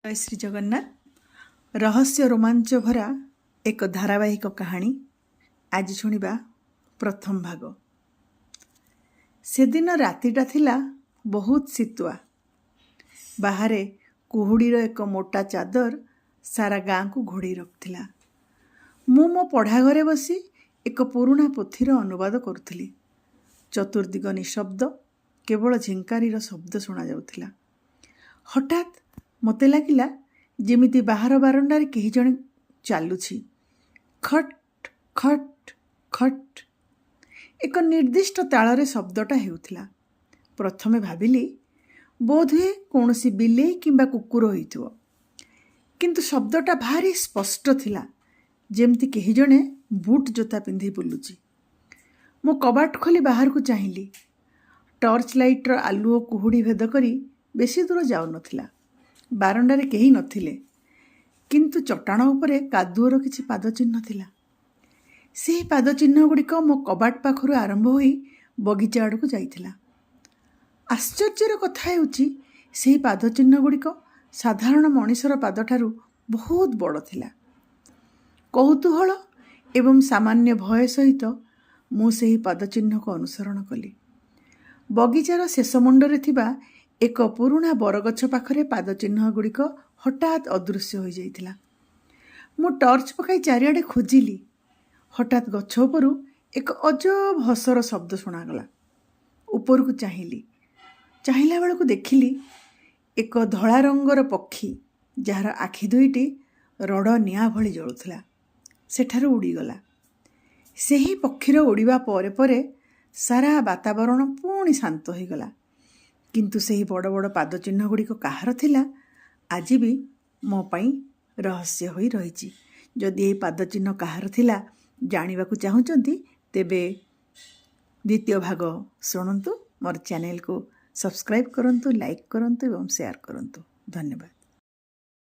जय श्री जगन्नाथ। रहस्य रोमांच भरा एक धारावाहिक कहानी आज शुणिबा। प्रथम भाग। से दिन रातिटा थिला बहुत शीतुआ। बाहरे कुहुड़ीर एक मोटा चादर सारा गाँ को घोड़े रखिला। मु मो पढ़ा घरे बसी एक पुराणा पोथीर अनुवाद करुथली। चतुर्दिग निशब्द, केवल झिंकारीर शब्द शुणा जाउथिला। हठात मते लागिला जेमिति बाहर बारंडारे केही जणे चालुछि। खट खट खट एक निर्दिष्ट ताଳରେ शब्दटा हेउथिला। प्रथमे भाबिली बोधहुए कौनसी बिलेई किंबा कुकुर होइथिବ, किंतु शब्दटा भारी स्पष्ट थिला, जेमति केही जणे बुट जोता पिंधि बुलुछि। मो कबाट खोली बाहर को चाहिली। टर्च लाइटर आलुओ कुहुड़ी भेद करी बेसी दूर जाउ नथिला। बारंडारे केही नथिले, किंतु चट्टाण उपरे कादुअर किछि पादचिह्न थिला। सेही पादचिह्न गुड़िक मो कबाट पाखरु आरंभ होई बगीचा आड़कू जाइथिला। आश्चर्यर कथा हेउछि, सेही पादचिह्न गुड़िक साधारण मनिषर पादठारु बहुत बड़ थिला। कौतूहल एवं सामान्य भय सहित मु सेही पादचिह्न को अनुसरण कली। बगीचार शेष मुंडरे थिबा एक पुराणा बरगछ पाखरे पादचिह्न गुड़िक हठात अदृश्य हो जाइथिला। मु टर्च पकाई चारिआडे खोजिली। हठात गछ उपरु एक अजब हसर शब्द शुणागला। ऊपर को चाहिला बेलू देखिली एक धला रंगर पक्षी जार आखि दुईटी रड़ निआ भली जलुथिला सेठारु उड़ीगला। सेही पक्षीर उड़ीबा परे परे सारा वातावरण पुणी शांत होइगला। किंतु सेही बड़ बड़ पादचिह्न गुड़िक काहार थिला आज भी मो पई रहस्य होई रहिछि। जदि एही पादचिह्न काहार थिला जानिबाकू चाहुचंती तेबे द्वितीय भाग शुणन्तु। मोर चैनल को सब्सक्राइब करंतु, लाइक करंतु एवं शेयर करंतु। धन्यवाद।